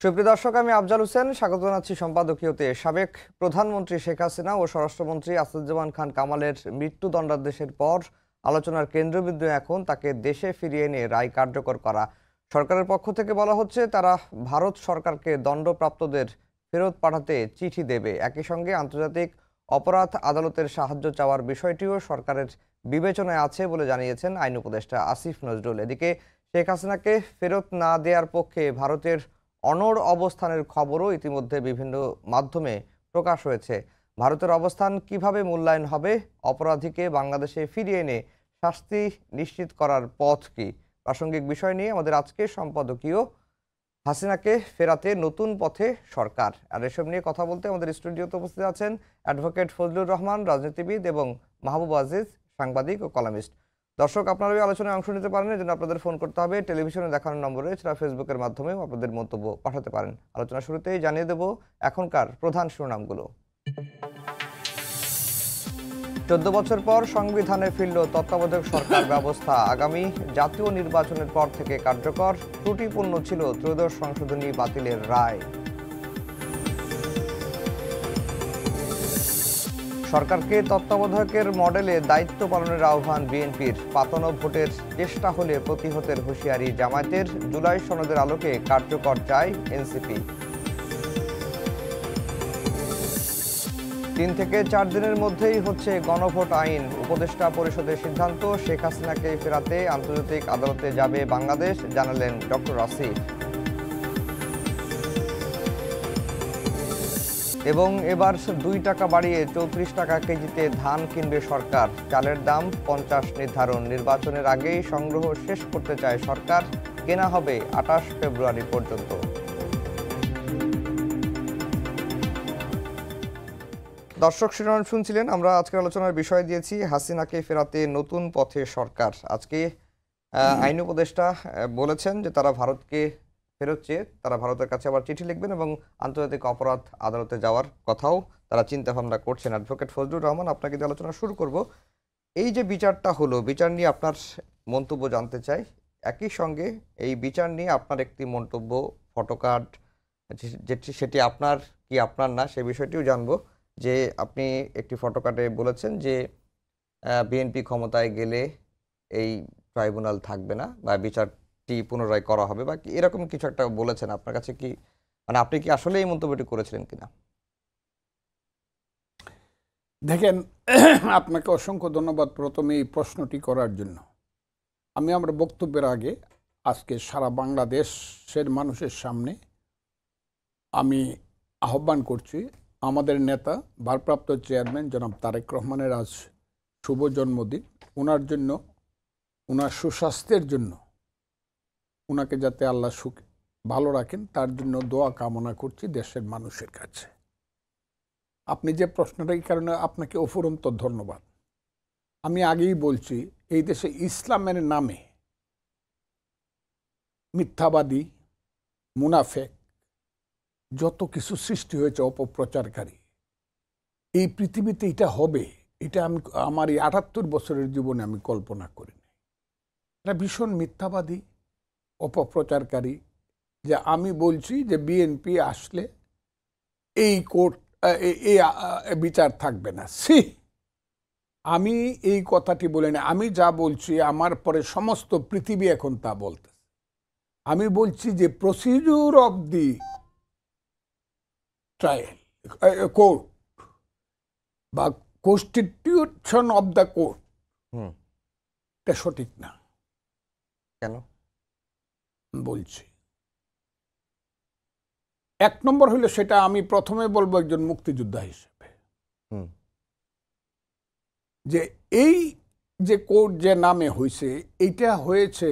সুপ্রিয় দর্শক, আমি আফজাল হোসেন স্বাগত জানাচ্ছি সম্পাদকীয়তে। সাবেক প্রধানমন্ত্রী শেখ হাসিনা ও স্বরাষ্ট্রমন্ত্রী আসাদুজ্জামান খান কামালের মৃত্যুদণ্ডাদেশের পর আলোচনার কেন্দ্রবিন্দু এখন তাকে দেশে ফিরিয়ে এনে রায় কার্যকর করা। সরকারের পক্ষ থেকে বলা হচ্ছে তারা ভারত সরকারকে দণ্ডপ্রাপ্তদের ফেরত পাঠাতে চিঠি দেবে। একই সঙ্গে আন্তর্জাতিক অপরাধ আদালতের সাহায্য চাওয়ার বিষয়টিও সরকারের বিবেচনায় আছে বলে জানিয়েছেন আইন উপদেষ্টা আসিফ নজরুল। এদিকে শেখ হাসিনাকে ফেরত না দেওয়ার পক্ষে ভারতের অনড় অবস্থানের খবরও ইতিমধ্যে বিভিন্ন মাধ্যমে প্রকাশ হয়েছে। ভারতের অবস্থান কিভাবে মূল্যায়ন হবে, অপরাধীকে বাংলাদেশে ফিরিয়ে এনে শাস্তি নিশ্চিত করার পথ কি, প্রাসঙ্গিক বিষয় নিয়ে আমাদের আজকের সম্পাদকীয় হাসিনাকে ফেরাতে নতুন পথে সরকার। আর এসব নিয়ে কথা বলতে আমাদের স্টুডিওতে উপস্থিত আছেন অ্যাডভোকেট ফজলুর রহমান, রাজনীতিবিদ, এবং মাহবুব আজিজ, সাংবাদিক ও কলামিস্ট। দর্শক, আপনারা এই আলোচনায় অংশ নিতে পারেন, এর জন্য আপনাদের ফোন করতে হবে টেলিভিশনে দেখানো নম্বরে, এছাড়া ফেসবুকের মাধ্যমেও আপনাদের মন্তব্য পাঠাতে পারেন। আলোচনা শুরুতেই জানিয়ে দেব এখনকার প্রধান শিরোনামগুলো। 14 বছর পর সংবিধানে ফিরল তত্ত্বাবধায়ক সরকার ব্যবস্থা। আগামী জাতীয় নির্বাচনের পর থেকে কার্যকর। ত্রুটিপূর্ণ ছিল ত্রয়োদশ সংশোধনী বাতিলের রায়। সরকারকে তত্ত্বাবধায়কের মডেলে দায়িত্ব পালনের আহ্বান বিএনপির। পাতানো ভোটের চেষ্টা হলে প্রতিহতের হুঁশিয়ারি জামায়াতের। জুলাই সনদের আলোকে কার্যকর চায় এনসিপি। 3 থেকে 4 দিনের মধ্যেই হচ্ছে গণভোট আইন। উপদেষ্টা পরিষদের সিদ্ধান্ত, শেখ হাসিনাকে ফেরাতে আন্তর্জাতিক আদালতে যাবে বাংলাদেশ, জানালেন ডক্টর আসিফ। এবং এবার 2 টাকা বাড়িয়ে 34 টাকা কেজিতে ধান কিনবে সরকার। চালের দাম 50 নির্ধারণ। নির্বাচনের আগেই সংগ্রহ শেষ করতে চায় সরকার। কেনা হবে 28 ফেব্রুয়ারি পর্যন্ত। দর্শক, শিরোনাম শুনছিলেন। আমরা আজকের আলোচনার বিষয় দিয়েছি হাসিনাকে ফেরাতে নতুন পথে সরকার। আজকে আইন উপদেষ্টা বলেছেন যে তারা ভারতকে ফেরত চেয়ে তারা ভারতের কাছে আবার চিঠি লিখবেন এবং আন্তর্জাতিক অপরাধ আদালতে যাওয়ার কথাও তারা চিন্তা ভাবনা করছেন। অ্যাডভোকেট ফজলুর রহমান, আপনাকে দিয়ে আলোচনা শুরু করব। এই যে বিচারটা হলো, বিচার নিয়ে আপনার মন্তব্য জানতে চাই। একই সঙ্গে এই বিচার নিয়ে আপনার একটি মন্তব্য, ফটোকার্ড, যেটি সেটি আপনার কি আপনার না সে বিষয়টিও জানবো। যে আপনি একটি ফটোকার্ডে বলেছেন যে বিএনপি ক্ষমতায় গেলে এই ট্রাইব্যুনাল থাকবে না বা বিচারটি পুনরায় করা হবে বা এরকম কিছু একটা বলেছেন। আপনার কাছে কি মানে আপনি কি আসলে এই মন্তব্যটি করেছিলেন কিনা? দেখেন, আপনাকে অসংখ্য ধন্যবাদ প্রথমে এই প্রশ্নটি করার জন্য। আমি আমার বক্তব্যের আগে আজকে সারা বাংলাদেশের মানুষের সামনে আমি আহ্বান করছি, আমাদের নেতা ভারপ্রাপ্ত চেয়ারম্যান জনাব তারেক রহমানের আজ শুভ জন্মদিন। ওনার জন্য, ওনার সুস্বাস্থ্যের জন্য, ওনাকে যাতে আল্লাহ ভালো রাখেন তার জন্য দোয়া কামনা করছি দেশের মানুষের কাছে। আপনি যে প্রশ্নটা, এই কারণে আপনাকে অফুরন্ত ধন্যবাদ। আমি আগেই বলছি, এই দেশে ইসলামের নামে মিথ্যাবাদী, মুনাফেক যত কিছু সৃষ্টি হয়েছে, অপপ্রচারকারী, এই পৃথিবীতে এটা হবে, এটা আমি আমার এই 78 বছরের জীবনে আমি কল্পনা করিনি। এটা ভীষণ মিথ্যাবাদী, অপপ্রচারকারী। যে আমি বলছি যে বিএনপি আসলে এই কোর্ট, এই বিচার থাকবে না। আমি এই কথাটি বলি না। আমি যা বলছি আমার পরে সমস্ত পৃথিবী এখন তা বলতেছে। আমি বলছি যে procedure of the trial court বা কনস্টিটিউশন অফ দ্য কোর্ট, এটা সঠিক না। কেন বলছি? 1 নম্বর হলো, সেটা আমি প্রথমে বলবো একজন মুক্তিযোদ্ধা হিসেবে, যে এই যে কোর্ট যে নামে হয়েছে, এইটা হয়েছে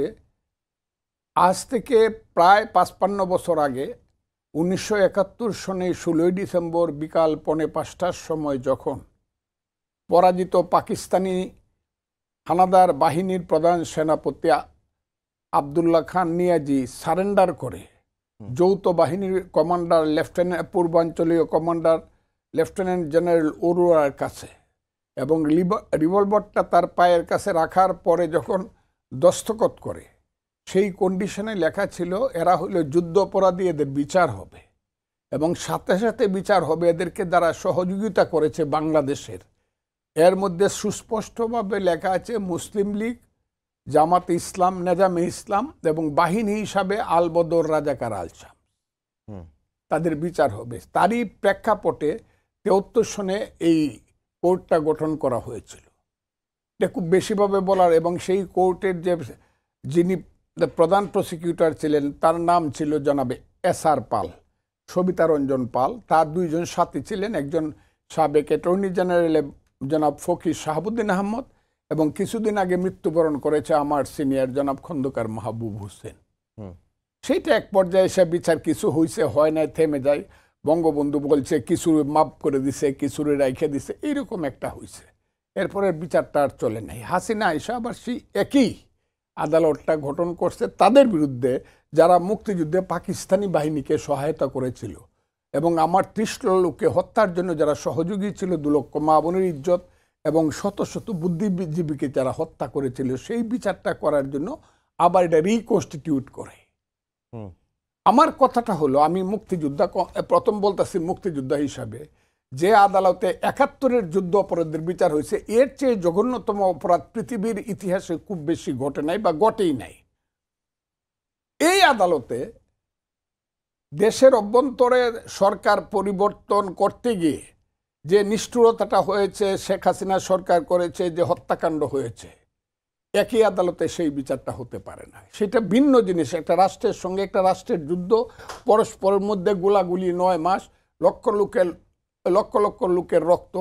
আজ থেকে প্রায় 55 বছর আগে। 1971 সনে 16 ডিসেম্বর বিকাল 4:45টার সময় যখন পরাজিত পাকিস্তানি হানাদার বাহিনীর প্রধান সেনাপতি আবদুল্লাহ খান নিয়াজি সারেন্ডার করে যৌথ বাহিনীর কমান্ডার পূর্বাঞ্চলীয় কমান্ডার লেফটেন্যান্ট জেনারেল অরোরার কাছে, এবং রিভলভারটা তার পায়ের কাছে রাখার পরে যখন দস্তখত করে, সেই কন্ডিশনে লেখা ছিল এরা হলো যুদ্ধাপরাধী, এদের বিচার হবে এবং সাথে সাথে বিচার হবে এদেরকে যারা সহযোগিতা করেছে বাংলাদেশের। এর মধ্যে সুস্পষ্টভাবে লেখা আছে মুসলিম লীগ, জামাতে ইসলাম, নেজামে ইসলাম এবং বাহিনী হিসাবে আল বদর, রাজাকার, আল শাম, তাদের বিচার হবে। তারই প্রেক্ষাপটে ৭৩ সনে এই কোর্টটা গঠন করা হয়েছিল। এটা খুব বেশিভাবে বলার, এবং সেই কোর্টের যিনি প্রধান প্রসিকিউটর ছিলেন তার নাম ছিল জনাবে এসআর পাল, সবিতা রঞ্জন পাল। তার দুইজন সাথী ছিলেন, একজন সাবেক অ্যাটর্নি জেনারেল জনাব ফকির শাহাবুদ্দিন আহমদ, এবং কিছুদিন আগে মৃত্যুবরণ করেছে আমার সিনিয়র জনাব খন্দকার মাহবুব হোসেন। সেইটা এক পর্যায়ে এসে বিচার কিছু হয়েছে, হয় নাই, থেমে যায়। বঙ্গবন্ধু বলছে কিছু মাফ করে দিছে, কিছু রাইখে দিছে, এইরকম একটা হয়েছে। এরপরে বিচারটা আর চলে নাই। হাসিনা এসে আবার সেই একই আদালতটা গঠন করছে তাদের বিরুদ্ধে যারা মুক্তিযুদ্ধে পাকিস্তানি বাহিনীকে সহায়তা করেছিল এবং আমার ৩০ লোককে হত্যার জন্য যারা সহযোগী ছিল, ২ লক্ষ মা বোনের ইজ্জত এবং শত শত বুদ্ধিজীবীকে যারা হত্যা করেছিল, সেই বিচারটা করার জন্য আবার এটা রিকনস্টিটিউট করে। আমার কথাটা হলো, আমি মুক্তিযোদ্ধা, প্রথম বলতেছি মুক্তিযোদ্ধা হিসাবে, যে আদালতে ৭১-এর যুদ্ধ অপরাধের বিচার হয়েছে, এর চেয়ে জঘন্যতম অপরাধ পৃথিবীর ইতিহাসে খুব বেশি ঘটে নাই বা ঘটেই নাই। এই আদালতে দেশের অভ্যন্তরে সরকার পরিবর্তন করতে গিয়ে যে নিষ্ঠুরতাটা হয়েছে, শেখ হাসিনা সরকার করেছে, যে হত্যাকাণ্ড হয়েছে, একই আদালতে সেই বিচারটা হতে পারে না। সেটা ভিন্ন জিনিস। একটা রাষ্ট্রের সঙ্গে একটা রাষ্ট্রের যুদ্ধ, পরস্পরের মধ্যে গোলাগুলি ৯ মাস, লক্ষ লক্ষ লোকের রক্ত।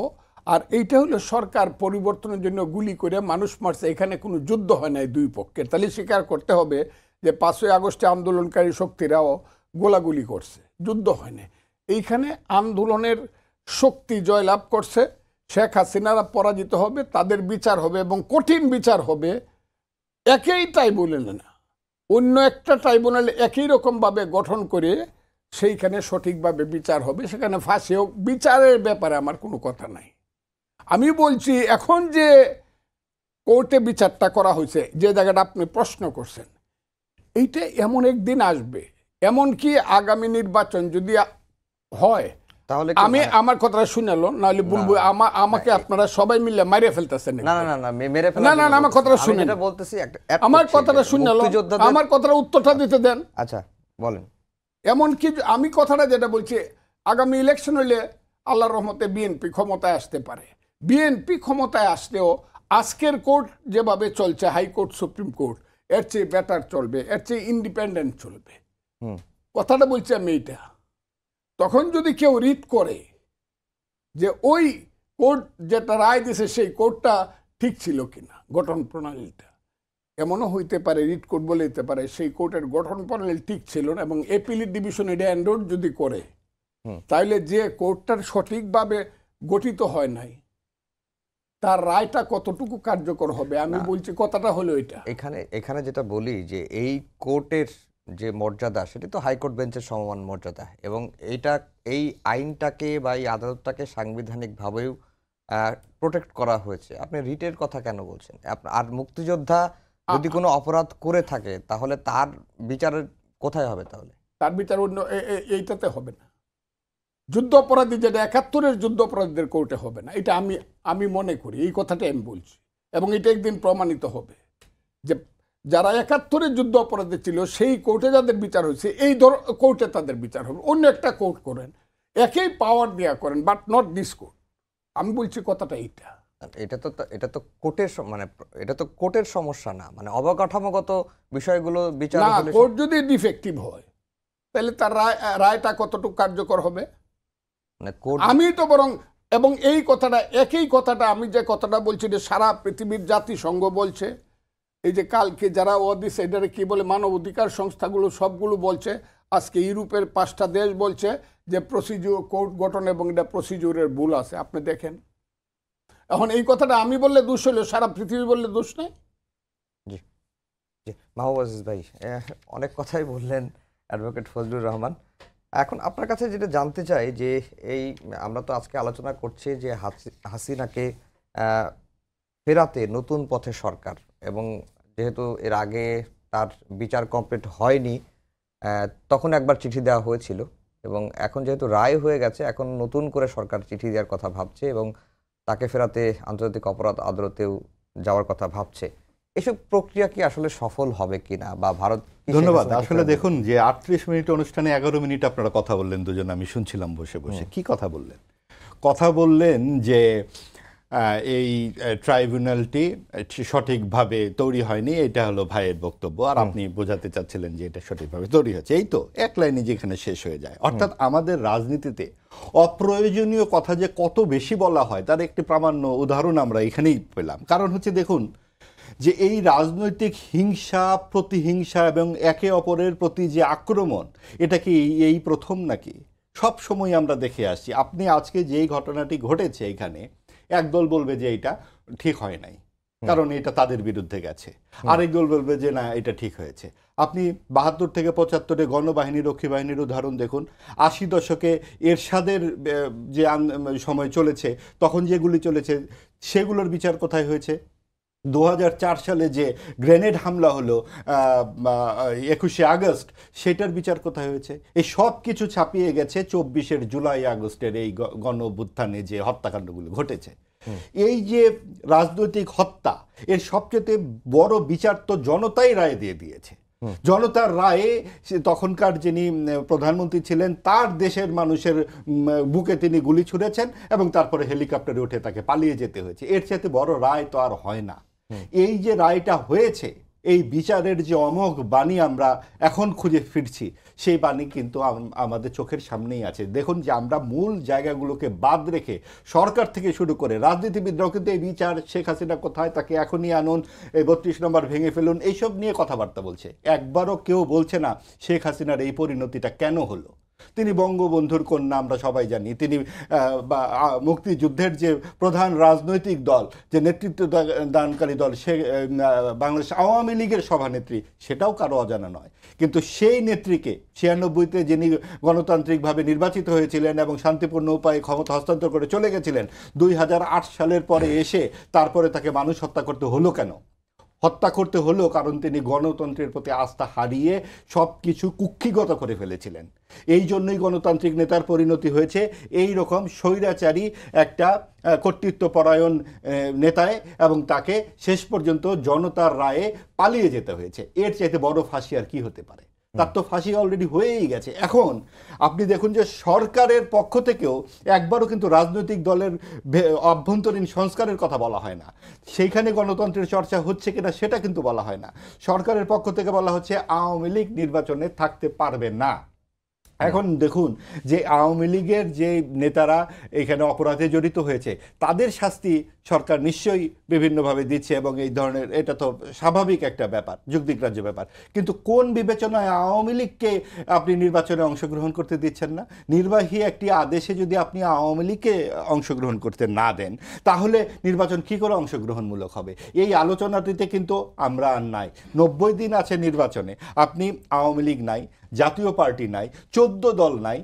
আর এইটা হলো সরকার পরিবর্তনের জন্য গুলি করে মানুষ মারছে। এখানে কোনো যুদ্ধ হয় নাই দুই পক্ষের। তাহলে স্বীকার করতে হবে যে ৫ই আগস্টে আন্দোলনকারী শক্তিরাও গোলাগুলি করছে, যুদ্ধ হয় না। এইখানে আন্দোলনের শক্তি জয়লাভ করছে, শেখ হাসিনারা পরাজিত হবে, তাদের বিচার হবে এবং কঠিন বিচার হবে। একই ট্রাইব্যুনালে না, অন্য একটা ট্রাইব্যুনালে একই রকমভাবে গঠন করে সেইখানে সঠিকভাবে বিচার হবে, সেখানে ফাঁসি হোক। বিচারের ব্যাপারে আমার কোনো কথা নাই। আমি বলছি এখন যে কোর্টে বিচারটা করা হয়েছে, যে জায়গাটা আপনি প্রশ্ন করছেন, এইটা এমন একদিন আসবে, এমনকি আগামী নির্বাচন যদি হয়, তাহলে আমি আমার কথাটা শুনালো, নাহলে বলবো আমাকে আপনারা সবাই মিলে মারিয়ে ফেলতেছেন। না না না না, মেরে ফেলা না, আমার কথাটা শুনে, এটা বলতেছি, আমার কথাটা শুনালো, আমার কথাটা উত্তরটা দিতে দেন। আচ্ছা বলেন। এমনকি আমি কথাটা যেটা বলছি, আগামী ইলেকশন হলে আল্লাহর রহমতে বিএনপি ক্ষমতায় আসতে পারে। বিএনপি ক্ষমতায় আসলেও আজকের কোর্ট যেভাবে চলছে, হাইকোর্ট, সুপ্রিম কোর্ট, এর চেয়ে বেটার চলবে, এর চেয়ে ইন্ডিপেন্ডেন্ট চলবে। কথাটা বলছি আমি এইটা। তখন যদি কেউ রিট করে যে ওই কোর্ট যেটা রায় দিয়েছে সেই কোর্টটা ঠিক ছিল কিনা, গঠন প্রণালীটা, এমনও হইতে পারে, রিট কোর্ট বলে দিতে পারে সেই কোর্টের গঠন প্রণালী ঠিক ছিল না, এবং এপিলিট ডিভিশন এটা এন্ডোর্স যদি করে, তাহলে যে কোর্টটার সঠিকভাবে গঠিত হয় নাই তার রায়টা কতটুকু কার্যকর হবে। আমি বলছি কথাটা হলো এটা। এখানে যেটা বলি যে এই কোর্টের যে মর্যাদা, সেটি তো হাইকোর্ট বেঞ্চের সমমান মর্যাদা, এবং এই আইনটাকে বা এই আদালতটাকে সাংবিধানিকভাবেও প্রোটেক্ট করা হয়েছে। আপনি রিটের কথা কেন বলছেন? আর মুক্তিযোদ্ধা যদি কোনো অপরাধ করে থাকে তাহলে তার বিচারের কোথায় হবে? তাহলে তার বিচার অন্য এইটাতে হবে না। যুদ্ধ অপরাধী যেটা ৭১-এর যুদ্ধ অপরাধীদের কোর্টে হবে না, এটা আমি মনে করি, এই কথাটা আমি বলছি, এবং এটা একদিন প্রমাণিত হবে যে যারা ৭১-এর যুদ্ধ অপরাধী ছিল সেই কোর্টে যাদের বিচার হয়েছে, এই কোর্টে তাদের বিচার হবে। অন্য একটা কোর্ট করেন, একই পাওয়ার দেওয়া করেন, বাট নট দিস কোর্ট। আমি বলছি কথাটা এইটা। এটা তো কোর্টের এটা তো কোর্টের সমস্যা না, মানে অবকাঠামোগত বিষয়গুলো বিচার হলে। কোর্ট যদি ডিফেক্টিভ হয় তাহলে তার রায়টা কতটুকু কার্যকর হবে? আমি তো বরং, এবং এই কথাটা, একই কথাটা আমি যে কথাটা বলছি যে সারা পৃথিবীর জাতিসংঘ বলছে, এই যে কালকে যারা ওদিস এটারে কি বলে মানবাধিকার সংস্থাগুলো সবগুলো বলছে, আজকে ইউরোপের 5টা দেশ বলছে যে প্রসিডিউর, কোর্ট গঠন এবং এটা প্রসিডিউরের ভুল আছে। আপনি দেখেন, এখন এই কথাটা আমি বললে দোষ হলো, সারা পৃথিবী বললে দোষ নেই। জি জি, মাহবুব আজিজ ভাই অনেক কথাই বললেন, অ্যাডভোকেট ফজলুর রহমান। এখন আপনার কাছে যেটা জানতে চাই যে আমরা তো আজকে আলোচনা করছি যে হাসিনাকে ফেরাতে নতুন পথে সরকার, এবং যেহেতু এর আগে তার বিচার কমপ্লিট হয়নি, তখন একবার চিঠি দেওয়া হয়েছিল এবং এখন যেহেতু রায় হয়ে গেছে, এখন নতুন করে সরকার চিঠি দেওয়ার কথা ভাবছে এবং তাকে ফেরাতে আন্তর্জাতিক অপরাধ আদালতেও যাওয়ার কথা ভাবছে। এসব প্রক্রিয়া কি আসলে সফল হবে কিনা, বা ভারত ধন্যবাদ। আসলে দেখুন যে 38 মিনিট অনুষ্ঠানে 11 মিনিট আপনারা কথা বললেন দুজন, আমি শুনছিলাম বসে বসে। কি কথা বললেন? কথা বললেন যে এই ট্রাইব্যুনালটি সঠিকভাবে তৈরি হয়নি, এটা হলো ভাইয়ের বক্তব্য, আর আপনি বোঝাতে চাচ্ছিলেন যে এটা সঠিকভাবে তৈরি হয়েছে। এই তো এক লাইনে যেখানে শেষ হয়ে যায়। অর্থাৎ আমাদের রাজনীতিতে অপ্রয়োজনীয় কথা যে কত বেশি বলা হয় তার একটি প্রামাণ্য উদাহরণ আমরা এখানেই পেলাম। কারণ হচ্ছে দেখুন যে এই রাজনৈতিক হিংসা, প্রতিহিংসা এবং একে অপরের প্রতি যে আক্রমণ, এটা কি এই প্রথম নাকি? সব সময় আমরা দেখে আসছি। আপনি আজকে যেই ঘটনাটি ঘটেছে এখানে, একদল বলবে যে এটা ঠিক হয় নাই, কারণ এটা তাদের বিরুদ্ধে গেছে, আরেক দল বলবে যে না এটা ঠিক হয়েছে। আপনি 72 থেকে 75-এ গণবাহিনী, রক্ষী বাহিনীর উদাহরণ দেখুন। 80 দশকে এরশাদের যে সময় চলেছে, তখন যেগুলি চলেছে সেগুলোর বিচার কোথায় হয়েছে? 2004 সালে যে গ্রেনেড হামলা হলো 21শে আগস্ট, সেটার বিচার কোথায় হয়েছে? এই সব কিছু ছাপিয়ে গেছে 24 জুলাই আগস্টের এই গণ অভ্যুত্থানে যে হত্যাকাণ্ডগুলো ঘটেছে। এই যে রাজনৈতিক হত্যা, এর সবচেয়ে বড় বিচার তো জনতাই রায় দিয়ে দিয়েছে। জনতার রায়ে তখনকার যিনি প্রধানমন্ত্রী ছিলেন, তার দেশের মানুষের বুকে তিনি গুলি ছুঁড়েছেন এবং তারপরে হেলিকপ্টারে উঠে তাকে পালিয়ে যেতে হয়েছে। এর চাইতে বড় রায় তো আর হয় না। এই যে রায়টা হয়েছে, এই বিচারের যে অমোঘ বাণী আমরা এখন খুঁজে ফিরছি, সেই বাণী কিন্তু আমাদের চোখের সামনেই আছে। দেখুন যে আমরা মূল জায়গাগুলোকে বাদ রেখে সরকার থেকে শুরু করে রাজনীতিবিদরাও কিন্তু এই বিচার, শেখ হাসিনা কোথায়, তাকে এখনই আনুন, এই 32 নম্বর ভেঙে ফেলুন, এইসব নিয়ে কথাবার্তা বলছে। একবারও কেউ বলছে না শেখ হাসিনার এই পরিণতিটা কেন হলো। তিনি বঙ্গবন্ধুর কন্যা, আমরা সবাই জানি। তিনি মুক্তিযুদ্ধের যে প্রধান রাজনৈতিক দল, যে নেতৃত্ব দানকারী দল, সে বাংলাদেশ আওয়ামী লীগের সভানেত্রী, সেটাও কারো অজানা নয়। কিন্তু সেই নেত্রীকে 96-তে যিনি গণতান্ত্রিকভাবে নির্বাচিত হয়েছিলেন এবং শান্তিপূর্ণ উপায়ে ক্ষমতা হস্তান্তর করে চলে গেছিলেন, 2008 সালের পরে এসে তারপরে তাকে মানুষ হত্যা করতে হলো কেন? হত্যা করতে হলো কারণ তিনি গণতন্ত্রের প্রতি আস্থা হারিয়ে সব কিছু কুক্ষিগত করে ফেলেছিলেন। এই জন্যই গণতান্ত্রিক নেতার পরিণতি হয়েছে এই রকম স্বৈরাচারী একটা কর্তৃত্বপরায়ণ নেতায়, এবং তাকে শেষ পর্যন্ত জনতার রায়ে পালিয়ে যেতে হয়েছে। এর চাইতে বড় ফাঁসি আর কি হতে পারে? তার তো ফাঁসি অলরেডি হয়েই গেছে। এখন আপনি দেখুন যে সরকারের পক্ষ থেকেও একবারও কিন্তু রাজনৈতিক দলের অভ্যন্তরীণ সংস্কারের কথা বলা হয় না। সেইখানে গণতন্ত্রের চর্চা হচ্ছে কিনা সেটা কিন্তু বলা হয় না। সরকারের পক্ষ থেকে বলা হচ্ছে আওয়ামী লীগ নির্বাচনে থাকতে পারবে না। এখন দেখুন যে আওয়ামী লীগের যে নেতারা এখানে অপরাধে জড়িত হয়েছে, তাদের শাস্তি সরকার নিশ্চয়ই বিভিন্নভাবে দিচ্ছে এবং এই ধরনের, এটা তো স্বাভাবিক একটা ব্যাপার, যুক্তিগ্রাহ্য ব্যাপার। কিন্তু কোন বিবেচনায় আওয়ামী লীগকে আপনি নির্বাচনে অংশগ্রহণ করতে দিচ্ছেন না? নির্বাহী একটি আদেশে যদি আপনি আওয়ামী লীগকে অংশগ্রহণ করতে না দেন, তাহলে নির্বাচন কি করে অংশগ্রহণমূলক হবে? এই আলোচনাটিতে কিন্তু আমরা আর নাই। 90 দিন আছে নির্বাচনে, আপনি আওয়ামী লীগ নাই, জাতীয় পার্টি নাই, 14 দল নাই,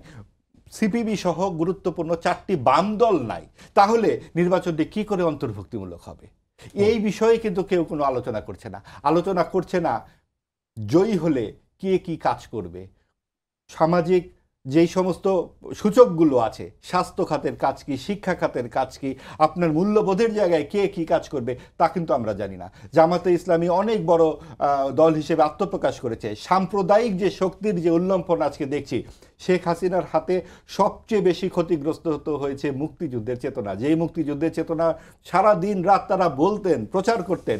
সিপিবি সহ গুরুত্বপূর্ণ 4টি বাম দল নাই, তাহলে নির্বাচনটি কি করে অন্তর্ভুক্তিমূলক হবে? এই বিষয়ে কিন্তু কেউ কোনো আলোচনা করছে না। আলোচনা করছে না জয়ী হলে কে কি কাজ করবে, সামাজিক যেই সমস্ত সূচকগুলো আছে, স্বাস্থ্য খাতের কাজ কি, শিক্ষা খাতের কাজ কি, আপনার মূল্যবোধের জায়গায় কে কি কাজ করবে, তা কিন্তু আমরা জানি না। জামাতে ইসলামী অনেক বড় দল হিসেবে আত্মপ্রকাশ করেছে। সাম্প্রদায়িক যে শক্তির যে উল্লম্ফন আজকে দেখছি, শেখ হাসিনার হাতে সবচেয়ে বেশি ক্ষতিগ্রস্ত হয়েছে মুক্তিযুদ্ধের চেতনা। যেই মুক্তিযুদ্ধের চেতনা সারা দিন রাত তারা বলতেন, প্রচার করতেন,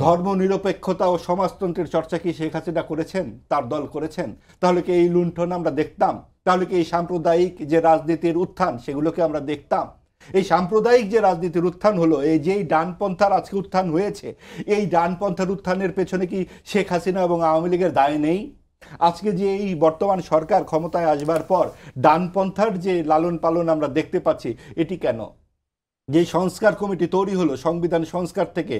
ধর্ম নিরপেক্ষতা ও সমাজতন্ত্রের চর্চা কি শেখ হাসিনা করেছেন, তার দল করেছেন? তাহলে কি এই লুণ্ঠন আমরা দেখতাম? তাহলে কি এই সাম্প্রদায়িক যে রাজনীতির উত্থান, সেগুলোকে আমরা দেখতাম? এই সাম্প্রদায়িক যে রাজনীতির উত্থান হলো, এই যেই ডানপন্থার আজকে উত্থান হয়েছে, এই ডানপন্থার উত্থানের পেছনে কি শেখ হাসিনা এবং আওয়ামী লীগের দায় নেই? আজকে যে এই বর্তমান সরকার ক্ষমতায় আসবার পর ডানপন্থার যে লালন পালন আমরা দেখতে পাচ্ছি, এটি কেন? যে সংস্কার কমিটি তৈরি হলো সংবিধান সংস্কার থেকে,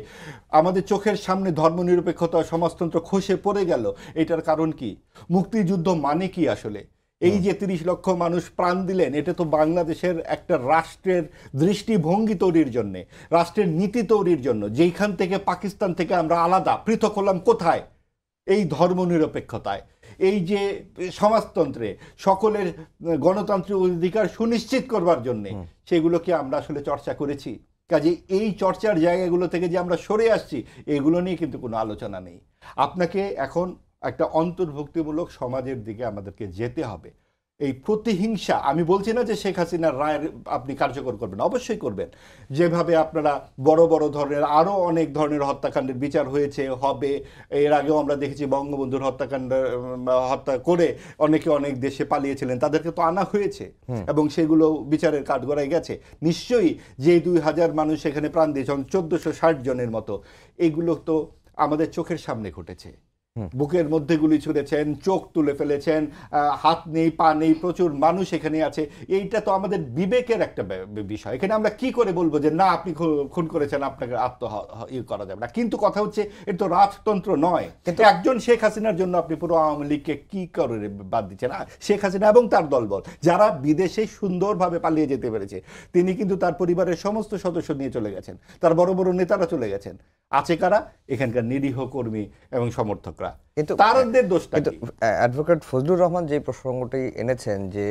আমাদের চোখের সামনে ধর্মনিরপেক্ষতা সমাজতন্ত্র খসে পড়ে গেল, এটার কারণ কি? মুক্তিযুদ্ধ মানে কি আসলে? এই যে 30 লক্ষ মানুষ প্রাণ দিলেন, এটা তো বাংলাদেশের একটা রাষ্ট্রের দৃষ্টিভঙ্গি তৈরির জন্য, রাষ্ট্রের নীতি তৈরির জন্য। যেইখান থেকে পাকিস্তান থেকে আমরা আলাদা, পৃথক হলাম কোথায়? এই ধর্মনিরপেক্ষতায়, এই যে সমাজতন্ত্রে সকলের গণতান্ত্রিক অধিকার সুনিশ্চিত করবার জন্য, সেগুলোকে আমরা আসলে চর্চা করেছি? কাজে এই চর্চার জায়গাগুলো থেকে যে আমরা সরে আসছি, এগুলো নিয়ে কিন্তু কোনো আলোচনা নেই। আপনাকে এখন একটা অন্তর্ভুক্তিমূলক সমাজের দিকে আমাদেরকে যেতে হবে। এই প্রতিহিংসা, আমি বলছি না যে শেখ হাসিনার রায়ের আপনি কার্যকর করবেন, অবশ্যই করবেন। যেভাবে আপনারা বড় বড় ধরনের আরও অনেক ধরনের হত্যাকাণ্ডের বিচার হয়েছে, হবে, এর আগেও আমরা দেখেছি বঙ্গবন্ধুর হত্যাকাণ্ড হত্যা করে অনেকে অনেক দেশে পালিয়েছিলেন, তাদেরকে তো আনা হয়েছে এবং সেগুলো বিচারের কাঠগড়ায় গেছে। নিশ্চয়ই যে 2000 মানুষ সেখানে প্রাণ দিয়েছেন, 1460 জনের মতো, এগুলো তো আমাদের চোখের সামনে ঘটেছে। বুকের মধ্যে গুলি ছুঁড়েছেন, চোখ তুলে ফেলেছেন, হাত নেই, পা নেই, প্রচুর মানুষ এখানে আছে। এইটা তো আমাদের বিবেকের একটা বিষয়। এখানে আমরা কি করে বলবো যে না আপনি খুন করেছেন, আপনাকে ইয়ে করা যাবে না? কিন্তু কথা হচ্ছে এটা তো রাজতন্ত্র নয়। কিন্তু একজন শেখ হাসিনার জন্য আপনি পুরো আওয়ামী লীগকে কি করে বাদ দিচ্ছেন? শেখ হাসিনা এবং তার দলবল যারা বিদেশে সুন্দরভাবে পালিয়ে যেতে পেরেছে, তিনি কিন্তু তার পরিবারের সমস্ত সদস্য নিয়ে চলে গেছেন, তার বড় বড় নেতারা চলে গেছেন। আছে কারা? এখানকার নিরীহ কর্মী এবং সমর্থকরা। কিন্তু তাদের দোষটা কি? অ্যাডভোকেট ফজলুর রহমান যে প্রসঙ্গটি এনেছেন, যে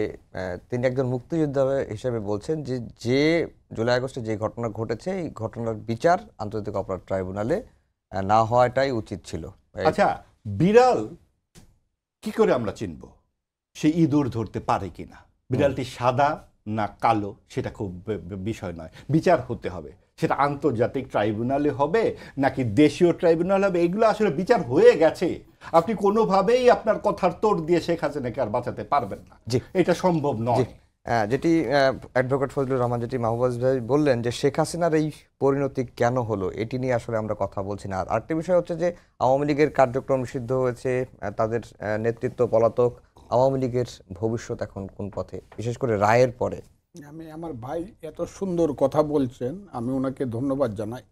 তিনি একজন মুক্তিযোদ্ধা হিসেবে বলছেন যে যে জুলাই আগস্টে যে ঘটনা ঘটেছে, এই ঘটনার বিচার আন্তর্জাতিক অপরাধ ট্রাইব্যুনালে না হওয়াটাই উচিত ছিল। আচ্ছা, বিড়াল কি করে আমরা চিনব সে ইঁদুর ধরতে পারে কিনা? বিড়ালটি সাদা না কালো সেটা খুব বিষয় নয়, বিচার হতে হবে। সেটা আন্তর্জাতিক ট্রাইব্যুনালে হবে নাকি দেশীয় ট্রাইব্যুনাল হবে, এগুলো আসলে বিচার হয়ে গেছে। আপনি কোনোভাবেই আপনার কথার তোড় দিয়ে শেখ হাসিনাকে আর বাঁচাতে পারবেন না, এটা সম্ভব নয়। যেটি অ্যাডভোকেট ফজলুর রহমান, যেটি মাহবুব ভাই বললেন যে শেখ হাসিনার এই পরিণতি কেন হলো, এটি নিয়ে আসলে আমরা কথা বলছি না। আর আরেকটি বিষয় হচ্ছে যে আওয়ামী লীগের কার্যক্রম সিদ্ধ হয়েছে, তাদের নেতৃত্ব পলাতক। আওয়ামী লীগের ভবিষ্যৎ এখন কোন পথে, বিশেষ করে রায়ের পরে? আমি আমার ভাই এত সুন্দর কথা বলছেন, আমি ওনাকে ধন্যবাদ জানাই।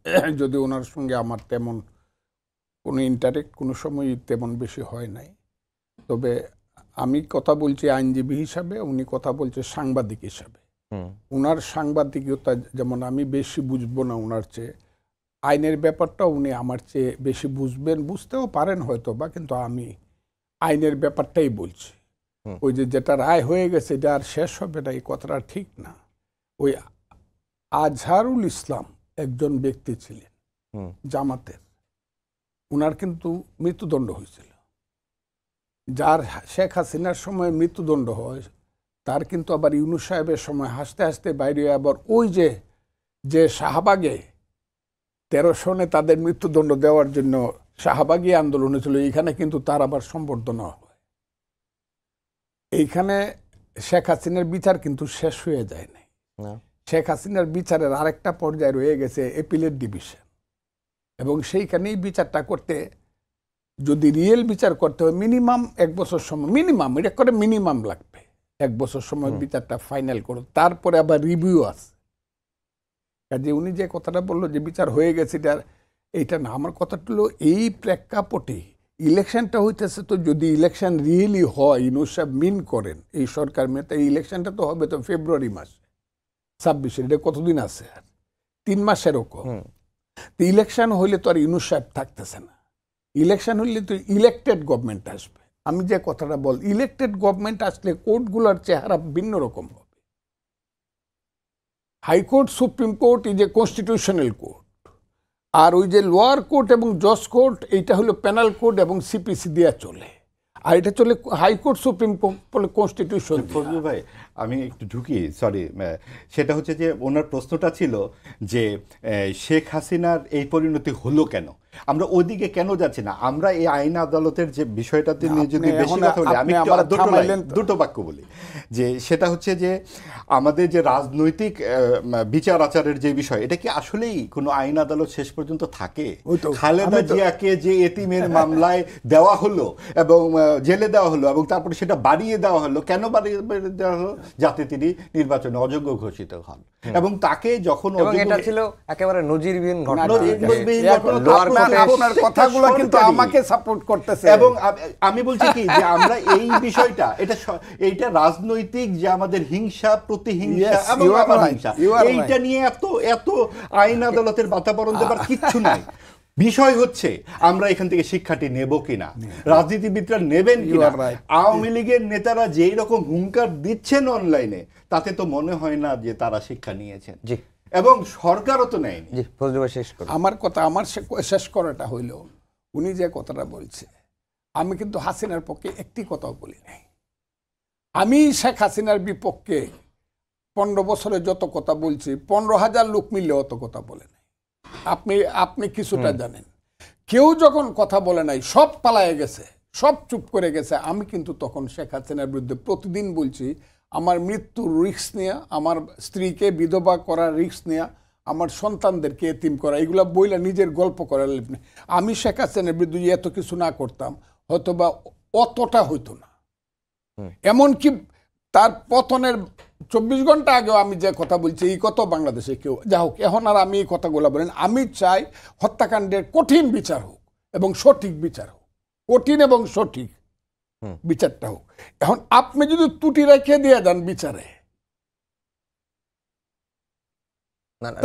যদি ওনার সঙ্গে আমার তেমন কোনো ইন্টারেক্ট কোনো সময় তেমন বেশি হয় নাই, তবে আমি কথা বলছি আইনজীবী হিসাবে, উনি কথা বলছে সাংবাদিক হিসাবে। ওনার সাংবাদিকতা যেমন আমি বেশি বুঝবো না ওনার চেয়ে, আইনের ব্যাপারটা উনি আমার চেয়ে বেশি বুঝবেন, বুঝতেও পারেন হয়তো বা, কিন্তু আমি আইনের ব্যাপারটাই বলছি। ওই যে যেটা রায় হয়ে গেছে এটা আর শেষ হবে না, এই কথাটা ঠিক না। ওই আজহারুল ইসলাম একজন ব্যক্তি ছিলেন জামাতের, উনার কিন্তু মৃত্যুদণ্ড হয়েছিল। যার শেখ হাসিনার সময় মৃত্যুদণ্ড হয়, তার কিন্তু আবার ইউনূস সাহেবের সময় হাসতে হাসতে বাইরে আবার ওই যে শাহবাগে 13 সনে তাদের মৃত্যুদণ্ড দেওয়ার জন্য শাহবাগী আন্দোলন হয়েছিল, এইখানে কিন্তু তার আবার সম্বর্ধনা হয়। এইখানে শেখ হাসিনার বিচার কিন্তু শেষ হয়ে যায় নাই। শেখ হাসিনার বিচারের আরেকটা পর্যায়ে রয়ে গেছে এপিলেট ডিভিশন, এবং সেইখানেই বিচারটা করতে, যদি রিয়েল বিচার করতে হয় মিনিমাম 1 বছর সময়, মিনিমাম এটা করে মিনিমাম লাগবে 1 বছর সময় বিচারটা ফাইনাল করো, তারপরে আবার রিভিউ আছে। কাজে উনি যে কথাটা বললো যে বিচার হয়ে গেছে, এইটা না, আমার কথাটা হলো এই প্রেক্ষাপটে ইলেকশনটা হইতেছে, তো যদি ইলেকশন রিয়েলি হয়, ইউনূস সাহেব মিন করেন এই সরকার মেয়ে, এই ইলেকশনটা তো হবে তো ফেব্রুয়ারি মাসে 26, এটা কতদিন আছে আর 3 মাসেরও কম। তো ইলেকশন হইলে তো আর ইউনূস সাহেব থাকতেছে না, ইলেকশন হইলে তো ইলেকটেড গভর্নমেন্ট আসবে। আমি যে কথাটা বল, ইলেকটেড গভর্নমেন্ট আসলে কোর্টগুলোর চেহারা ভিন্ন রকম হবে। High court, supreme court is a constitutional court, আর ওই যে লোয়ার কোর্ট এবং জজ কোর্ট এইটা হলো পেনাল কোড এবং সিপিসি দিয়ে চলে, আর এটা চলে high court, supreme court, constitution. Fazlul ভাই আমি একটু ঢুকি, সরি, সেটা হচ্ছে যে ওনার প্রশ্নটা ছিল যে শেখ হাসিনার এই পরিণতি হলো কেন, আমরা ওইদিকে কেন যাচ্ছি না? আমরা এই আইন আদালতের যে বিষয়টাতে নিয়ে যদি বেশি কথা বলি, আমি দুটো বাক্য বলি, যে সেটা হচ্ছে যে আমাদের যে রাজনৈতিক বিচার আচারের যে বিষয়, এটা কি আসলেই কোনো আইন আদালত শেষ পর্যন্ত থাকে? খালেদা জিয়াকে যে এতিমের মামলায় দেওয়া হলো এবং জেলে দেওয়া হলো এবং তারপরে সেটা বাড়িয়ে দেওয়া হলো, কেন বাড়িয়ে দেওয়া হলো? যাতে তিনি নির্বাচনে অযোগ্য ঘোষিত হন, এবং তাকে যখন এটা ছিল একেবারে নজিরবিহীন ঘটনা। আপনার কথাগুলো কিন্তু আমাকে সাপোর্ট করতেছে, এবং আমি বলছি কি যে আমরা এই বিষয়টা, এটা রাজনৈতিক যে আমাদের হিংসা, প্রতিহিংসা এবং হিংসা, এইটা নিয়ে এত আইন আদালতের বাতাবরণ দেবার কিচ্ছু নাই। বিষয় হচ্ছে আমরা এখান থেকে শিক্ষাটি নেব কিনা, রাজনীতিবিদরা নেবেন কিনা। আওয়ামী লীগের নেতারা যেই রকম হুঙ্কার দিচ্ছেন অনলাইনে, তাতে তো মনে হয় না যে তারা শিক্ষা নিয়েছেন, এবং সরকারও তো নেয়নি। আমার কথা, আমার শেষ করাটা হইল, উনি যে কথাটা বলছে, আমি কিন্তু হাসিনার পক্ষে একটি কথাও বলি নাই। আমি শেখ হাসিনার বিপক্ষে 15 বছরে যত কথা বলছি, 15,000 লোক মিললে অত কথা বলে নাই। আপনি কিছুটা জানেন, কেউ যখন কথা বলে নাই, সব পালায়ে গেছে, সব চুপ করে গেছে, আমি কিন্তু তখন শেখ হাসিনার বিরুদ্ধে প্রতিদিন বলছি, আমার মৃত্যুর রিস্ক নেয়া, আমার স্ত্রীকে বিধবা করার রিস্ক নেয়া, আমার সন্তানদেরকে এতিম করা, এগুলা বইলা নিজের গল্প করার। আমি শেখ হাসিনার বিরুদ্ধে এত কিছু না করতাম, হয়তো বা অতটা হইতো না। এমনকি তার পতনের 24 ঘন্টা আগেও আমি যে কথা বলছি, এই কথা বাংলাদেশে কেউ, যা হোক, এখন আর আমি এই কথাগুলো বলেন, আমি চাই হত্যাকাণ্ডের কঠিন বিচার হোক এবং সঠিক বিচার হোক, কঠিন এবং সঠিক বিচারটা হোক। এখন আপনি যদি ত্রুটি রেখে দিয়ে যান বিচারে,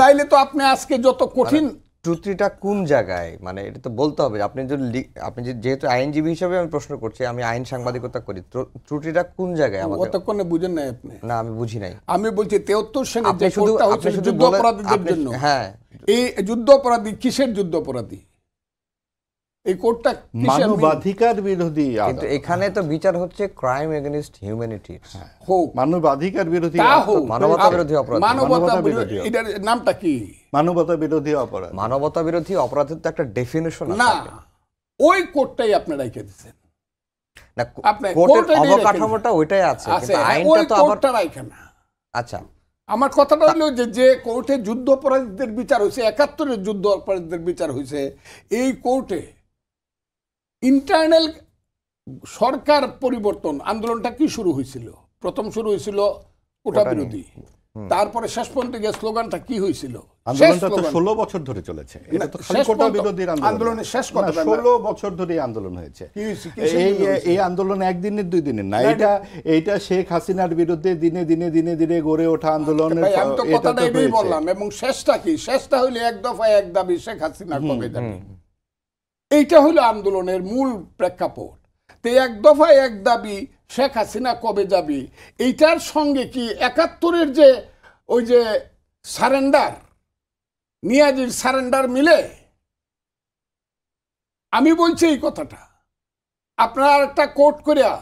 তাইলে তো আপনি আজকে যত কঠিন, ত্রুটিটা কোন জায়গায়, মানে এটা তো বলতে হবে। আপনি যেহেতু আইনজীবী হিসেবে আমি প্রশ্ন করছি, আমি আইন সাংবাদিকতা করি, ত্রুটিটা কোন জায়গায়? অতক্ষণে বুঝেন নাই আপনি? না, আমি বুঝি নাই। আমি বলছি 73 সনে যে কোর্টটা হচ্ছে যুদ্ধ অপরাধীদের জন্য। হ্যাঁ, এই যুদ্ধ অপরাধী কিসের যুদ্ধ অপরাধী? এই কোর্টটা মানবাধিকার বিরোধী, কিন্তু এখানে তো বিচার হচ্ছে ক্রাইম এগেইনস্ট হিউম্যানিটি, হোক মানবাধিকার বিরোধী, মানবতা বিরোধী অপরাধ। মানবতা বিরোধী, এটার নামটা কি? মানবতা বিরোধী অপরাধ। মানবতা বিরোধী অপরাধের তো একটা ডেফিনিশন আছে। না, ওই কোর্টটাই আপনি রেখে দিয়েছেন। না, কোর্টের অবকাঠামোটা ওইটাই আছে, কিন্তু আইনটা তো আবার রাখে না। আচ্ছা, আমার কথাটা হলো যে কোর্টে যুদ্ধ অপরাধীদের বিচার হয়েছে, 71-এর যুদ্ধ অপরাধীদের বিচার হয়েছে, এই কোর্টে ইন্টারনাল সরকার পরিবর্তন আন্দোলনটা কি শুরু হয়েছিল? প্রথম শুরু হয়েছিল কোটা বিরোধী, তারপরে শেষ পর্যন্ত গিয়ে স্লোগানটা কি হয়েছিল? আন্দোলনটা তো 16 বছর ধরে চলেছে। এটা তো খালি কোটা বিরোধীর আন্দোলনের শেষ কথা, 16 বছর ধরে আন্দোলন হয়েছে। এই আন্দোলন একদিনের 2 দিনের না, এইটা শেখ হাসিনার বিরুদ্ধে দিনে দিনে দিনে দিনে গড়ে ওঠা আন্দোলনের। আমি তো কথাটা এটাই বললাম। এবং শেষটা কি? শেষটা হইলো এক দফায় এক দাবি, শেখ হাসিনা কবে যাবে। এইটা হইলো আন্দোলনের মূল প্রেক্ষাপট। তো এক দফায় এক দাবি, শেখ হাসিনা কবে যাবে, এইটার সঙ্গে কি 71-এর যে ওই যে সারেন্ডার, নিয়াজির সারেন্ডার মিলে? আমি বলছি এই কথাটা, আপনারা একটা কোর্ট করিয়া